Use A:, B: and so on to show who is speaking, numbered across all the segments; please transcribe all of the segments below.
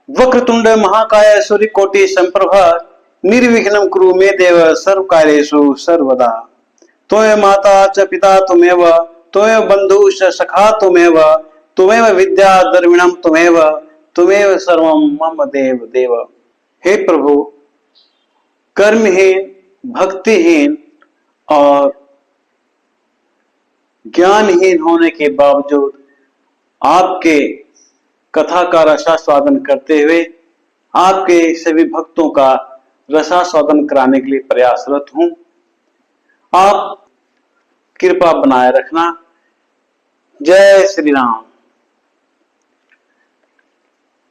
A: वक्रतुंड महाकाय सूर्यकोटि संप्रभ निर्विघ्नं कुरु मे देव सर्वकार्येषु सर्वदा। त्वमेव माता च पिता त्वमेव, त्वमेव बन्धुश्च सखा त्वमेव, त्वमेव विद्या द्रविणं त्वमेव, त्वमेव सर्वं मम देव देव। हे प्रभु, कर्महीन, भक्तिहीन और ज्ञानहीन होने के बावजूद आपके कथा का रसास्वादन करते हुए आपके सभी भक्तों का रसास्वादन कराने के लिए प्रयासरत हूं। आप कृपा बनाए रखना। जय श्री राम।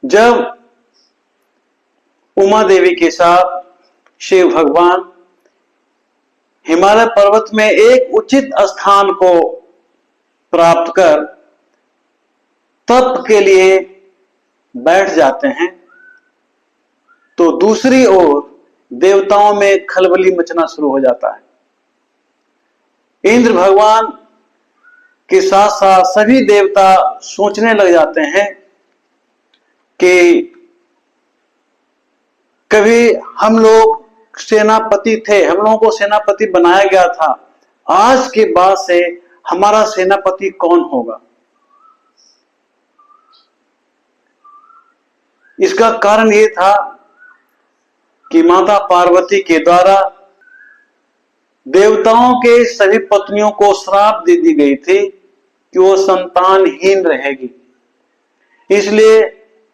A: जब उमा देवी के साथ शिव भगवान हिमालय पर्वत में एक उचित स्थान को प्राप्त कर तप के लिए बैठ जाते हैं, तो दूसरी ओर देवताओं में खलबली मचना शुरू हो जाता है। इंद्र भगवान के साथ साथ सभी देवता सोचने लग जाते हैं कि कभी हम लोग सेनापति थे, हम लोगों को सेनापति बनाया गया था, आज के बाद से हमारा सेनापति कौन होगा। इसका कारण यह था कि माता पार्वती के द्वारा देवताओं के सभी पत्नियों को श्राप दे दी गई थी कि वो संतानहीन रहेगी। इसलिए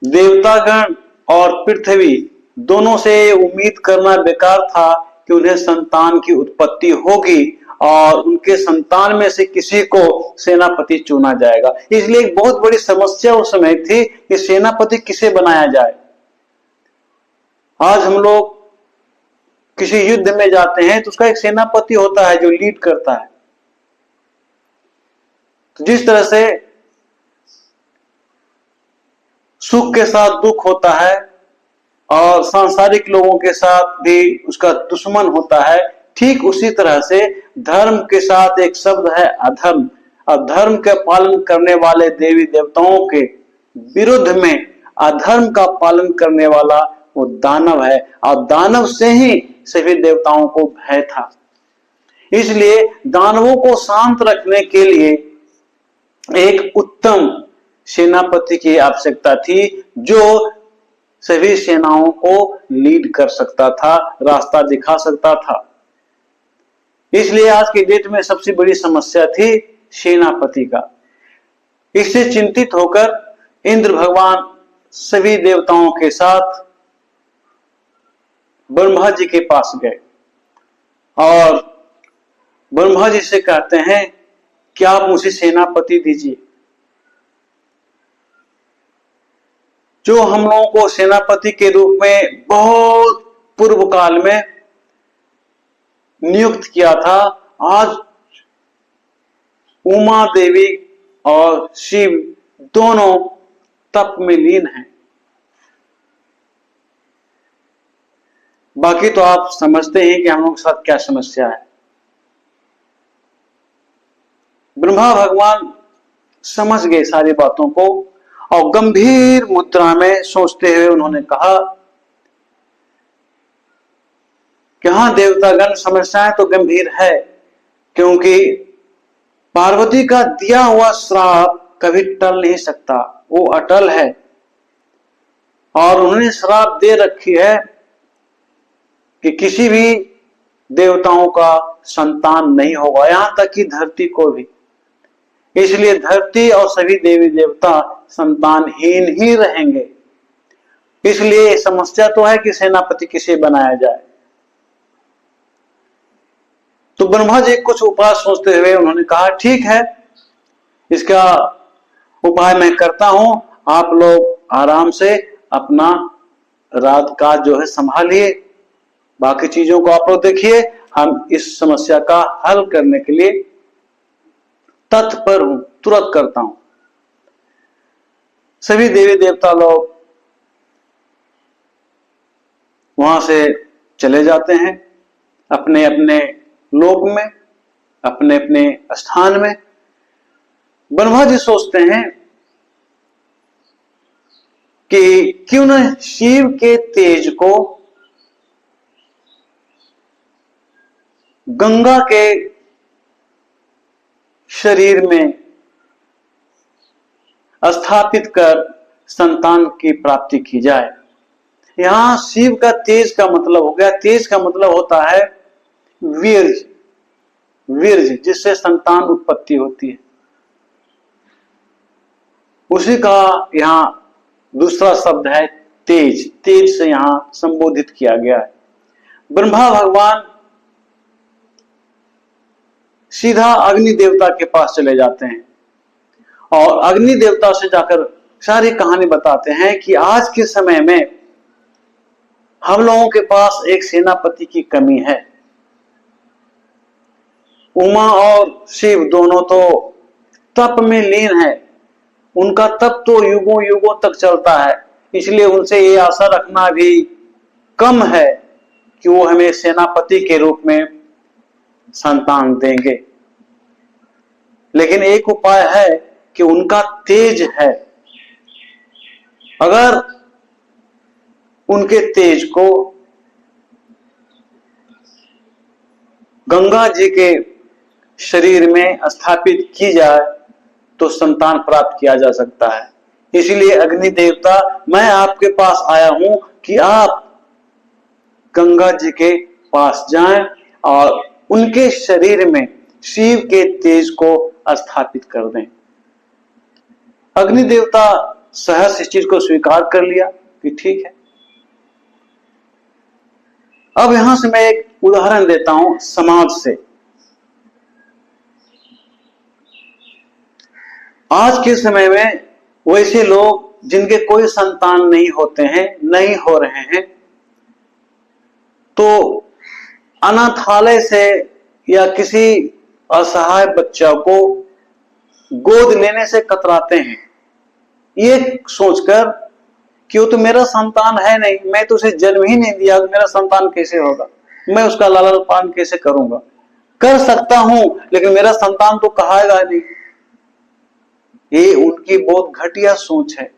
A: देवतागण और पृथ्वी दोनों से उम्मीद करना बेकार था कि उन्हें संतान की उत्पत्ति होगी और उनके संतान में से किसी को सेनापति चुना जाएगा। इसलिए एक बहुत बड़ी समस्या उस समय थी कि सेनापति किसे बनाया जाए। आज हम लोग किसी युद्ध में जाते हैं तो उसका एक सेनापति होता है जो लीड करता है। तो जिस तरह से सुख के साथ दुख होता है और सांसारिक लोगों के साथ भी उसका दुश्मन होता है, ठीक उसी तरह से धर्म के साथ एक शब्द है अधर्म। और धर्म का पालन करने वाले देवी देवताओं के विरुद्ध में अधर्म का पालन करने वाला वो दानव है, और दानव से ही सभी देवताओं को भय था। इसलिए दानवों को शांत रखने के लिए एक उत्तम सेनापति की आवश्यकता थी जो सभी सेनाओं को लीड कर सकता था, रास्ता दिखा सकता था। इसलिए आज की डेट में सबसे बड़ी समस्या थी सेनापति का। इससे चिंतित होकर इंद्र भगवान सभी देवताओं के साथ ब्रह्मा जी के पास गए और ब्रह्मा जी से कहते हैं कि आप मुझे सेनापति दीजिए, जो हम लोगों को सेनापति के रूप में बहुत पूर्व काल में नियुक्त किया था। आज उमा देवी और शिव दोनों तप में लीन हैं। बाकी तो आप समझते हैं कि हम लोगों के साथ क्या समस्या है। ब्रह्मा भगवान समझ गए सारी बातों को और गंभीर मुद्रा में सोचते हुए उन्होंने कहा कि हाँ देवतागण, समस्याएं तो गंभीर है, क्योंकि पार्वती का दिया हुआ श्राप कभी टल नहीं सकता, वो अटल है। और उन्होंने श्राप दे रखी है कि किसी भी देवताओं का संतान नहीं होगा, यहां तक कि धरती को भी। इसलिए धरती और सभी देवी देवता संतानहीन ही रहेंगे। इसलिए समस्या तो है कि सेनापति किसे बनाया जाए। तो ब्रह्मा जी कुछ उपाय सोचते हुए उन्होंने कहा ठीक है, इसका उपाय मैं करता हूं, आप लोग आराम से अपना रात काज जो है संभालिए, बाकी चीजों को आप लोग देखिए, हम इस समस्या का हल करने के लिए तत्पर हूं, तुरंत करता हूं। सभी देवी देवता लोग वहां से चले जाते हैं अपने अपने लोक में, अपने अपने स्थान में। ब्रह्मा जी सोचते हैं कि क्यों न शिव के तेज को गंगा के शरीर में स्थापित कर संतान की प्राप्ति की जाए। यहां शिव का तेज का मतलब हो गया, तेज का मतलब होता है वीर्य, वीर्य जिससे संतान उत्पत्ति होती है, उसी का यहां दूसरा शब्द है तेज। तेज से यहां संबोधित किया गया है। ब्रह्मा भगवान सीधा अग्नि देवता के पास चले जाते हैं और अग्नि देवता से जाकर सारी कहानी बताते हैं कि आज के समय में हम लोगों के पास एक सेनापति की कमी है। उमा और शिव दोनों तो तप में लीन है, उनका तप तो युगों युगों तक चलता है, इसलिए उनसे ये आशा रखना भी कम है कि वो हमें सेनापति के रूप में संतान देंगे। लेकिन एक उपाय है कि उनका तेज है, अगर उनके तेज को गंगा जी के शरीर में स्थापित की जाए तो संतान प्राप्त किया जा सकता है। इसलिए अग्नि देवता, मैं आपके पास आया हूं कि आप गंगा जी के पास जाएं और उनके शरीर में शिव के तेज को स्थापित कर दें। अग्नि देवता सहर्ष इस चीज को स्वीकार कर लिया कि ठीक है। अब यहां से मैं एक उदाहरण देता हूं समाज से। आज के समय में वैसे लोग जिनके कोई संतान नहीं होते हैं, नहीं हो रहे हैं, तो अनाथालय से या किसी असहाय बच्चा को गोद लेने से कतराते हैं, ये सोचकर कि वो तो मेरा संतान है नहीं, मैं तो उसे जन्म ही नहीं दिया, तो मेरा संतान कैसे होगा, मैं उसका लालन पालन कैसे करूंगा, कर सकता हूं लेकिन मेरा संतान तो कहाएगा नहीं। ये उनकी बहुत घटिया सोच है।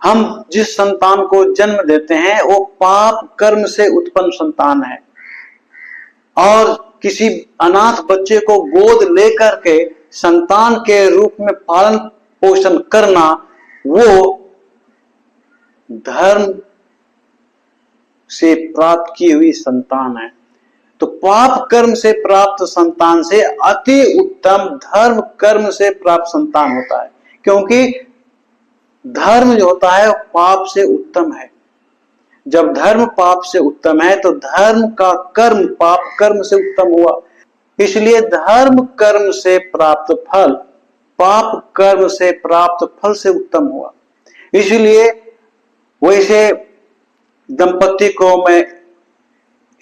A: हम जिस संतान को जन्म देते हैं वो पाप कर्म से उत्पन्न संतान है, और किसी अनाथ बच्चे को गोद लेकर के संतान के रूप में पालन पोषण करना वो धर्म से प्राप्त की हुई संतान है। तो पाप कर्म से प्राप्त संतान से अति उत्तम धर्म कर्म से प्राप्त संतान होता है, क्योंकि धर्म जो होता है पाप से उत्तम है। जब धर्म पाप से उत्तम है तो धर्म का कर्म पाप कर्म से उत्तम हुआ। इसलिए धर्म कर्म से प्राप्त फल पाप कर्म से प्राप्त फल से उत्तम हुआ। इसलिए वैसे दंपति को मैं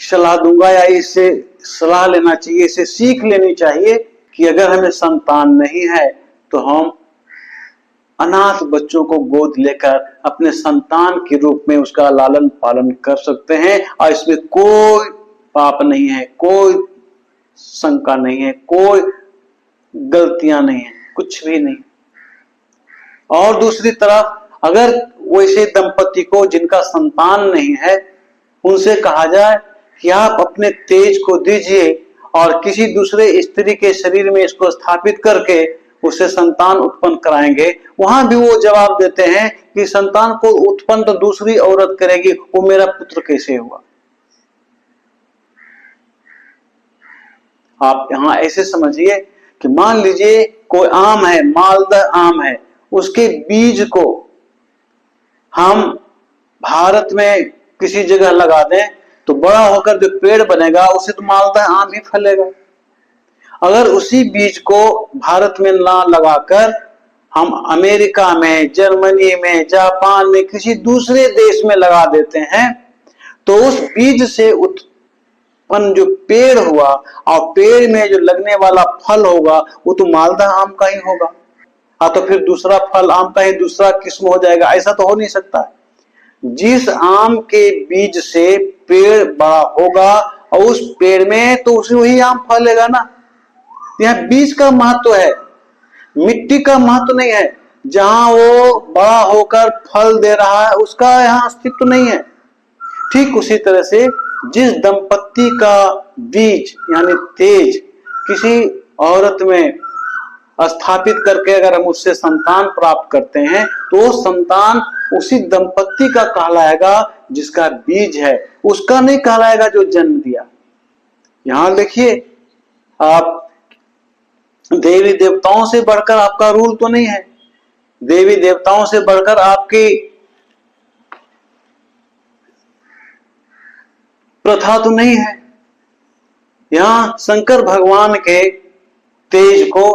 A: सलाह दूंगा, या इससे सलाह लेना चाहिए, इसे सीख लेनी चाहिए कि अगर हमें संतान नहीं है तो हम अनाथ बच्चों को गोद लेकर अपने संतान के रूप में उसका लालन पालन कर सकते हैं, और इसमें कोई पाप नहीं है, कोई शंका नहीं है, कोई गलतियां नहीं है, कुछ भी नहीं। और दूसरी तरफ अगर वैसे दंपति को जिनका संतान नहीं है उनसे कहा जाए कि आप अपने तेज को दीजिए और किसी दूसरे स्त्री के शरीर में इसको स्थापित करके उससे संतान उत्पन्न कराएंगे, वहां भी वो जवाब देते हैं कि संतान को उत्पन्न तो दूसरी औरत करेगी, वो मेरा पुत्र कैसे हुआ। आप यहां ऐसे समझिए कि मान लीजिए कोई आम है, मालदा आम है, उसके बीज को हम भारत में किसी जगह लगा दें तो बड़ा होकर जो पेड़ बनेगा उसे तो मालदा आम ही फलेगा। अगर उसी बीज को भारत में ना लगाकर हम अमेरिका में, जर्मनी में, जापान में, किसी दूसरे देश में लगा देते हैं तो उस बीज से उत्पन्न जो पेड़ हुआ और पेड़ में जो लगने वाला फल होगा वो तो मालदा आम का ही होगा, तो फिर दूसरा फल आम का ही दूसरा किस्म हो जाएगा। ऐसा तो हो नहीं सकता। जिस आम के बीज से पेड़ बड़ा होगा और उस पेड़ में तो उसे वही आम फलेगा ना। यह बीज का महत्व है, मिट्टी का महत्व नहीं है। जहां वो बड़ा होकर फल दे रहा है उसका यहाँ अस्तित्व नहीं है। ठीक उसी तरह से जिस दंपत्ति का बीज यानी तेज किसी औरत में स्थापित करके अगर हम उससे संतान प्राप्त करते हैं तो वो संतान उसी दंपत्ति का कहलाएगा जिसका बीज है, उसका नहीं कहलाएगा जो जन्म दिया। यहां देखिए, आप देवी देवताओं से बढ़कर आपका रूल तो नहीं है, देवी देवताओं से बढ़कर आपकी प्रथा तो नहीं है। यहां शंकर भगवान के तेज को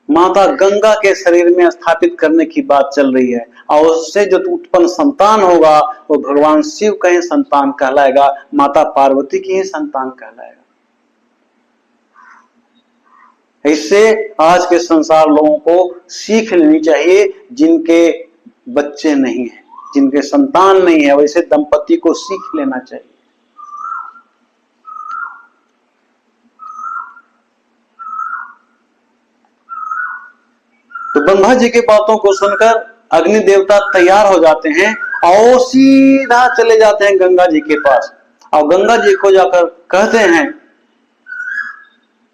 A: माता गंगा के शरीर में स्थापित करने की बात चल रही है और उससे जो उत्पन्न संतान होगा वो भगवान शिव का ही संतान कहलाएगा, माता पार्वती की ही संतान कहलाएगा। इससे आज के संसार लोगों को सीख लेनी चाहिए, जिनके बच्चे नहीं है, जिनके संतान नहीं है, वैसे दंपति को सीख लेना चाहिए। तो ब्रह्मा जी की बातों को सुनकर अग्नि देवता तैयार हो जाते हैं और सीधा चले जाते हैं गंगा जी के पास और गंगा जी को जाकर कहते हैं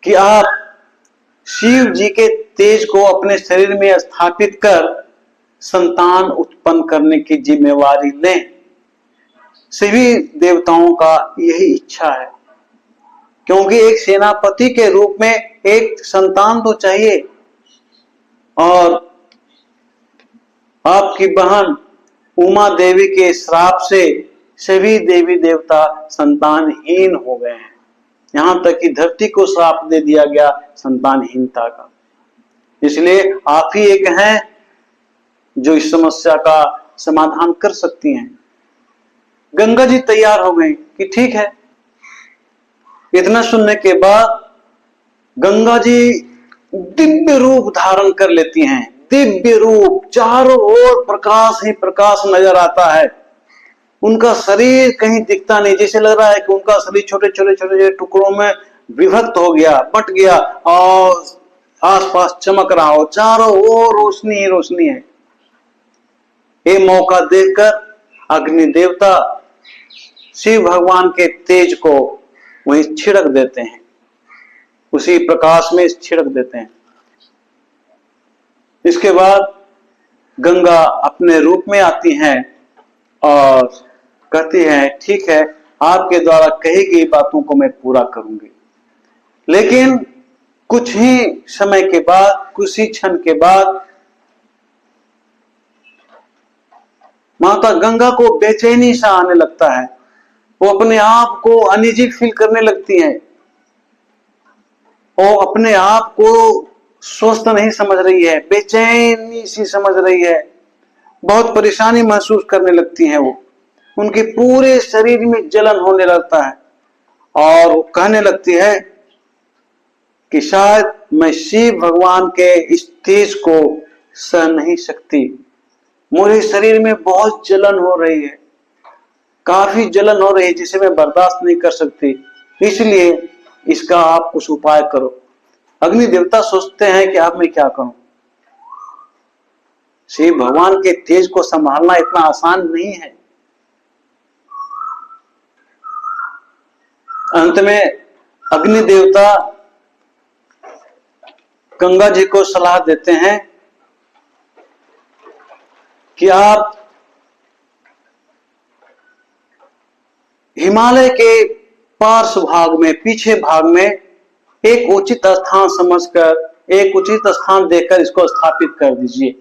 A: कि आप शिव जी के तेज को अपने शरीर में स्थापित कर संतान उत्पन्न करने की जिम्मेवारी लें। सभी देवताओं का यही इच्छा है, क्योंकि एक सेनापति के रूप में एक संतान तो चाहिए और आपकी बहन उमा देवी के श्राप से सभी देवी देवता संतानहीन हो गए हैं। यहां तक कि धरती को श्राप दे दिया गया संतानहीनता का। इसलिए आप ही एक हैं जो इस समस्या का समाधान कर सकती हैं। गंगा जी तैयार हो गई कि ठीक है। इतना सुनने के बाद गंगा जी दिव्य रूप धारण कर लेती हैं। दिव्य रूप, चारों ओर प्रकाश ही प्रकाश नजर आता है। उनका शरीर कहीं दिखता नहीं, जैसे लग रहा है कि उनका शरीर छोटे छोटे छोटे टुकड़ों में विभक्त हो गया, बट गया और आसपास चमक रहा हो। चारों ओर रोशनी ही रोशनी है। ये मौका देखकर अग्नि देवता शिव भगवान के तेज को वहीं छिड़क देते हैं, उसी प्रकाश में छिड़क देते हैं। इसके बाद गंगा अपने रूप में आती हैं और कहती हैं, ठीक है, आपके द्वारा कही गई बातों को मैं पूरा करूंगी। लेकिन कुछ ही समय के बाद, कुछ ही क्षण के बाद माता गंगा को बेचैनी सा आने लगता है। वो अपने आप को अनइजी फील करने लगती हैं। वो अपने आप को स्वस्थ नहीं समझ रही है, बेचैनी सी समझ रही है, बहुत परेशानी महसूस करने लगती हैं। वो उनके पूरे शरीर में जलन होने लगता है और वो कहने लगती है कि शायद मैं शिव भगवान के इस तेज को सह नहीं सकती। मुझे शरीर में बहुत जलन हो रही है, काफी जलन हो रही है जिसे मैं बर्दाश्त नहीं कर सकती, इसलिए इसका आप कुछ उपाय करो। अग्नि देवता सोचते हैं कि अब मैं क्या करूं। शिव भगवान के तेज को संभालना इतना आसान नहीं है। अंत में अग्नि देवता गंगा जी को सलाह देते हैं कि आप हिमालय के पार्श्व भाग में, पीछे भाग में एक उचित स्थान समझकर, एक उचित स्थान देकर इसको स्थापित कर दीजिए।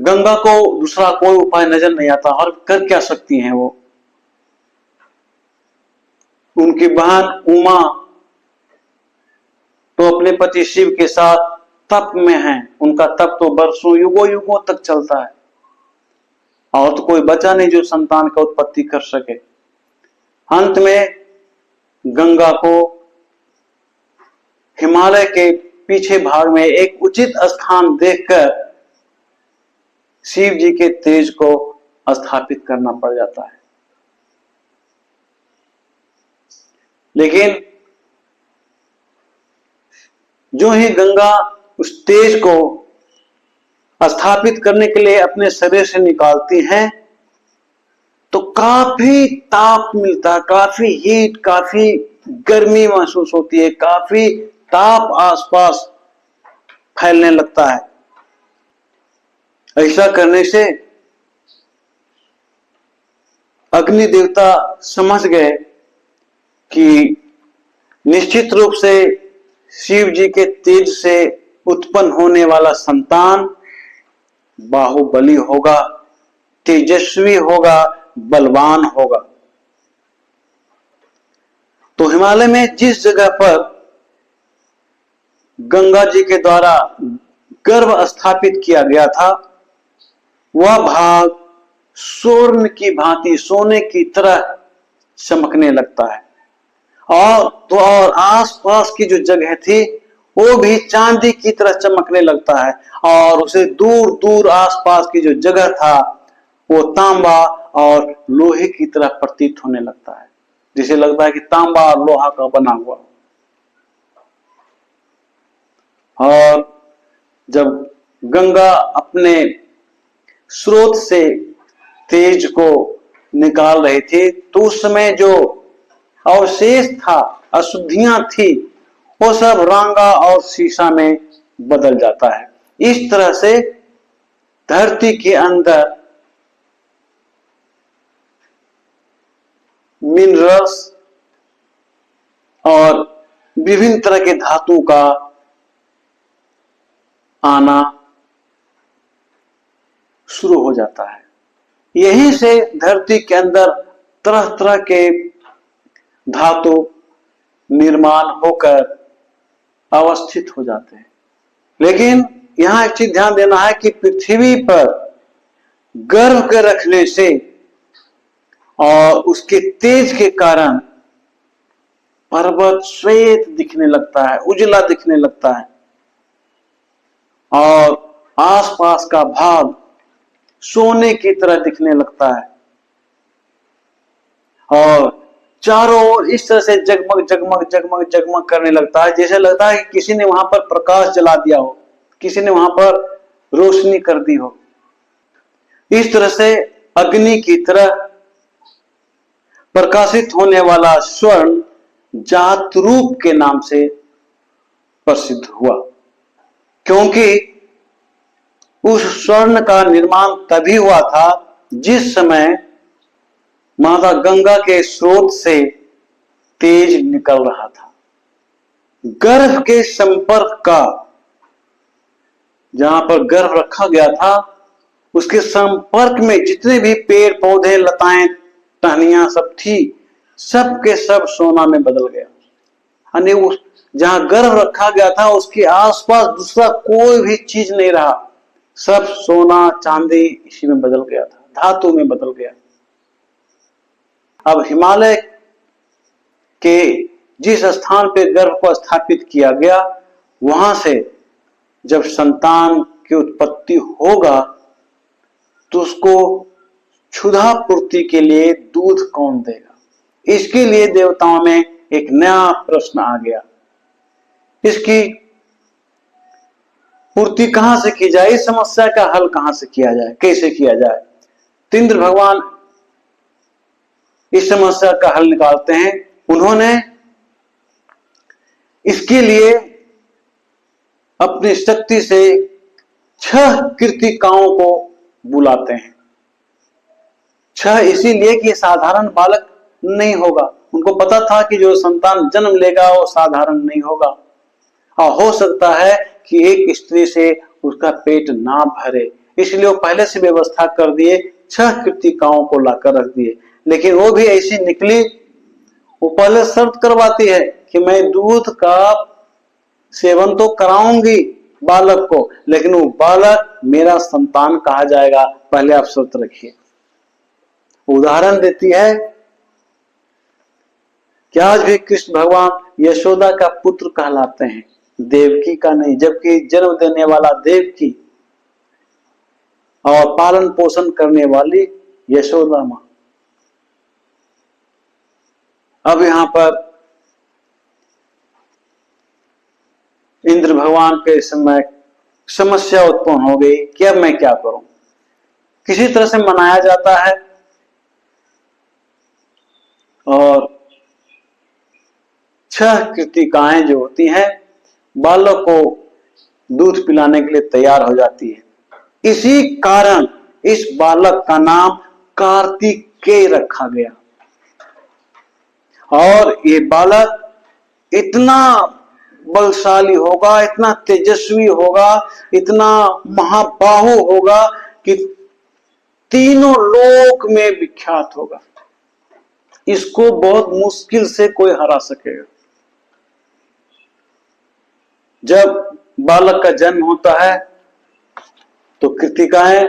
A: गंगा को दूसरा कोई उपाय नजर नहीं आता और कर क्या सकती हैं वो। उनकी बहन उमा तो अपने पति शिव के साथ तप में हैं। उनका तप तो वर्षों युगों युगों तक चलता है और तो कोई बचा नहीं जो संतान का उत्पत्ति कर सके। अंत में गंगा को हिमालय के पीछे भाग में एक उचित स्थान देखकर शिव जी के तेज को स्थापित करना पड़ जाता है। लेकिन जो ही गंगा उस तेज को स्थापित करने के लिए अपने शरीर से निकालती हैं तो काफी ताप मिलता है, काफी हीट, काफी गर्मी महसूस होती है, काफी ताप आसपास फैलने लगता है। ऐसा करने से अग्नि देवता समझ गए कि निश्चित रूप से शिव जी के तेज से उत्पन्न होने वाला संतान बाहुबली होगा, तेजस्वी होगा, बलवान होगा। तो हिमालय में जिस जगह पर गंगा जी के द्वारा गर्भ स्थापित किया गया था वह भाग स्वर्ण की भांति, सोने की तरह चमकने लगता है। और आसपास की जो जगह थी वो भी चांदी की तरह चमकने लगता है, और उसे दूर दूर आसपास की जो जगह था वो तांबा और लोहे की तरह प्रतीत होने लगता है, जिसे लगता है कि तांबा और लोहा का बना हुआ। और जब गंगा अपने स्रोत से तेज को निकाल रही थी तो उस समय जो अवशेष था, अशुद्धियां थी, वो सब रांगा और शीशा में बदल जाता है। इस तरह से धरती के अंदर मिनरल्स और विभिन्न तरह के धातु का आना शुरू हो जाता है। यहीं से धरती के अंदर तरह तरह के धातु निर्माण होकर अवस्थित हो जाते हैं। लेकिन यहां एक चीज ध्यान देना है कि पृथ्वी पर गर्भ के रखने से और उसके तेज के कारण पर्वत श्वेत दिखने लगता है, उजला दिखने लगता है, और आसपास का भाग सोने की तरह दिखने लगता है, और चारों ओर इस तरह से जगमग जगमग जगमग जगमग करने लगता है, जैसे लगता है कि किसी ने वहां पर प्रकाश जला दिया हो, किसी ने वहां पर रोशनी कर दी हो। इस तरह से अग्नि की तरह प्रकाशित होने वाला स्वर्ण जात रूप के नाम से प्रसिद्ध हुआ, क्योंकि उस स्वर्ण का निर्माण तभी हुआ था जिस समय माता गंगा के स्रोत से तेज निकल रहा था। गर्भ के संपर्क का, जहां पर गर्भ रखा गया था, उसके संपर्क में जितने भी पेड़ पौधे, लताएं, टहनियां सब थी, सब के सब सोना में बदल गया। यानी उस जहां गर्भ रखा गया था उसके आसपास दूसरा कोई भी चीज नहीं रहा, सब सोना चांदी इसी में बदल गया था, धातु में बदल गया। अब हिमालय के जिस स्थान पर गर्भ को स्थापित किया गया वहां से जब संतान की उत्पत्ति होगा तो उसको क्षुधा पूर्ति के लिए दूध कौन देगा? इसके लिए देवताओं में एक नया प्रश्न आ गया, इसकी पूर्ति कहां से की जाए, इस समस्या का हल कहां से किया जाए, कैसे किया जाए? तो इंद्र भगवान इस समस्या का हल निकालते हैं। उन्होंने इसके लिए अपनी शक्ति से 6 कृतिकाओं को बुलाते हैं। 6 इसीलिए कि साधारण बालक नहीं होगा। उनको पता था कि जो संतान जन्म लेगा वो साधारण नहीं होगा, और हो सकता है कि एक स्त्री से उसका पेट ना भरे, इसलिए वो पहले से व्यवस्था कर दिए, 6 कृतिकाओं को लाकर रख दिए। लेकिन वो भी ऐसी निकली, वो पहले शर्त करवाती है कि मैं दूध का सेवन तो कराऊंगी बालक को, लेकिन वो बालक मेरा संतान कहा जाएगा, पहले आप शर्त रखिए। उदाहरण देती है कि आज भी कृष्ण भगवान यशोदा का पुत्र कहलाते हैं, देवकी का नहीं, जबकि जन्म देने वाला देवकी और पालन पोषण करने वाली यशोदा मां। अब यहां पर इंद्र भगवान के समय समस्या उत्पन्न हो गई कि अब मैं क्या करूं। किसी तरह से मनाया जाता है और 6 कृतिकाएं जो होती हैं बालक को दूध पिलाने के लिए तैयार हो जाती है। इसी कारण इस बालक का नाम कार्तिकेय रखा गया। और ये बालक इतना बलशाली होगा, इतना तेजस्वी होगा, इतना महाबाहु होगा कि तीनों लोक में विख्यात होगा। इसको बहुत मुश्किल से कोई हरा सकेगा। जब बालक का जन्म होता है तो कृतिकाएं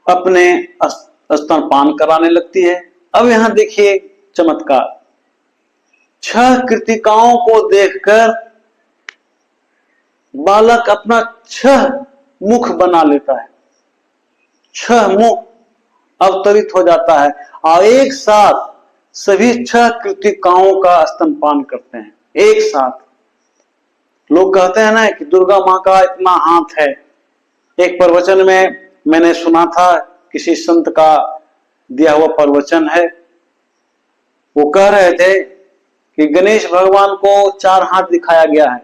A: अपने स्तनपान कराने लगती है। अब यहां देखिए चमत्कार, 6 कृतिकाओं को देखकर बालक अपना 6 मुख बना लेता है, 6 मुख अवतरित हो जाता है और एक साथ सभी 6 कृतिकाओं का स्तनपान करते हैं एक साथ। लोग कहते हैं ना कि दुर्गा मां का इतना हाथ है। एक प्रवचन में मैंने सुना था, किसी संत का दिया हुआ प्रवचन है, वो कह रहे थे कि गणेश भगवान को 4 हाथ दिखाया गया है।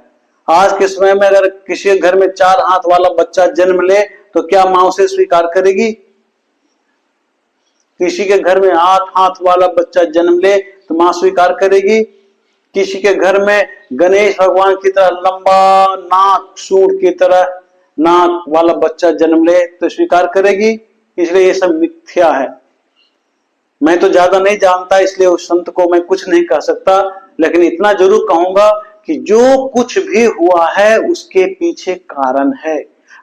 A: आज के समय में अगर किसी घर में 4 हाथ वाला बच्चा जन्म ले तो क्या मां उसे स्वीकार करेगी? किसी के घर में 8 हाथ वाला बच्चा जन्म ले तो मां स्वीकार करेगी? किसी के घर में गणेश भगवान की तरह लंबा नाक, सूंड की तरह नाक वाला बच्चा जन्म ले तो स्वीकार करेगी? इसलिए ये सब मिथ्या है। मैं तो ज्यादा नहीं जानता, इसलिए उस संत को मैं कुछ नहीं कह सकता, लेकिन इतना जरूर कहूंगा कि जो कुछ भी हुआ है उसके पीछे कारण है।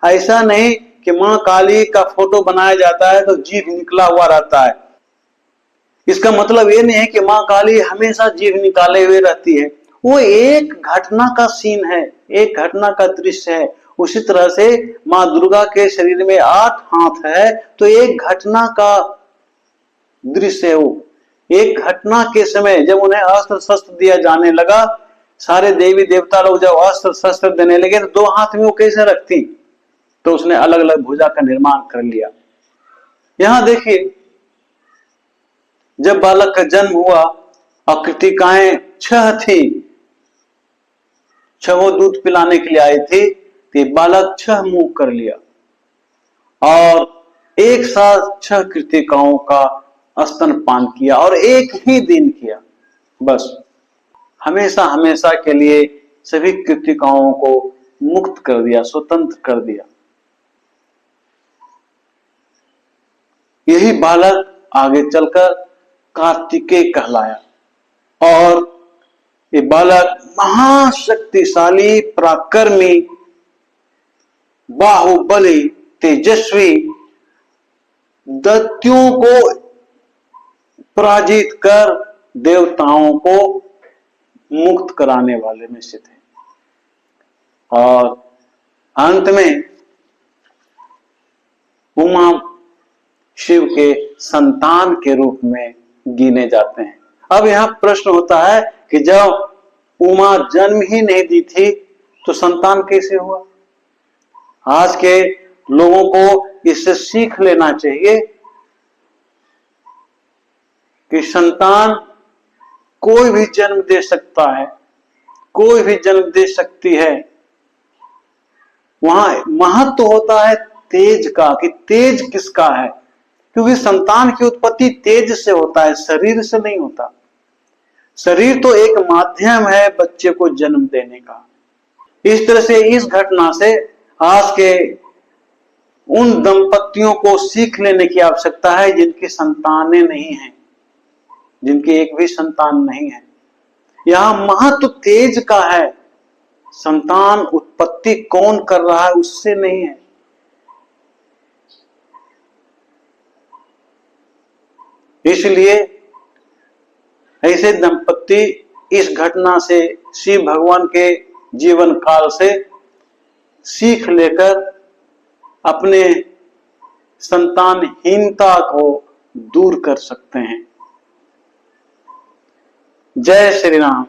A: ऐसा नहीं कि मां काली का फोटो बनाया जाता है तो जीभ निकला हुआ रहता है। इसका मतलब ये नहीं है कि मां काली हमेशा जीभ निकाले हुए रहती है। वो एक घटना का सीन है, एक घटना का दृश्य है। उसी तरह से मां दुर्गा के शरीर में 8 हाथ है तो एक घटना का दृश्य है। वो एक घटना के समय जब उन्हें अस्त्र शस्त्र दिया जाने लगा, सारे देवी देवता लोग जब अस्त्र शस्त्र देने लगे तो 2 हाथ में वो कैसे रखती? तो उसने अलग अलग भुजा का निर्माण कर लिया। यहां देखिए, जब बालक का जन्म हुआ और कृतिकाएं 6 थी, 6 दूध पिलाने के लिए आई थी, तो बालक 6 मुंह कर लिया और एक साथ 6 कृतिकाओं का स्तनपान किया और एक ही दिन किया। बस हमेशा हमेशा के लिए सभी कृतिकाओं को मुक्त कर दिया, स्वतंत्र कर दिया। यही बालक आगे चलकर कार्तिकेय कहलाया और ये बालक महाशक्तिशाली, पराक्रमी, बाहुबली, तेजस्वी, दैत्यों को पराजित कर देवताओं को मुक्त कराने वाले में से थे। और अंत में उमा शिव के संतान के रूप में गिने जाते हैं। अब यहां प्रश्न होता है कि जब उमा जन्म ही नहीं दी थी तो संतान कैसे हुआ? आज के लोगों को इससे सीख लेना चाहिए कि संतान कोई भी जन्म दे सकता है, कोई भी जन्म दे सकती है। वहां महत्व होता है तेज का, कि तेज किसका है, क्योंकि संतान की उत्पत्ति तेज से होता है, शरीर से नहीं होता। शरीर तो एक माध्यम है बच्चे को जन्म देने का। इस तरह से इस घटना से आज के उन दंपतियों को सीख लेने की आवश्यकता है जिनकी संतानें नहीं हैं, जिनकी एक भी संतान नहीं है। यहां महत्व तेज का है, संतान उत्पत्ति कौन कर रहा है उससे नहीं है। इसलिए ऐसे दंपति इस घटना से, शिव भगवान के जीवन काल से सीख लेकर अपने संतानहीनता को दूर कर सकते हैं। जय श्री राम।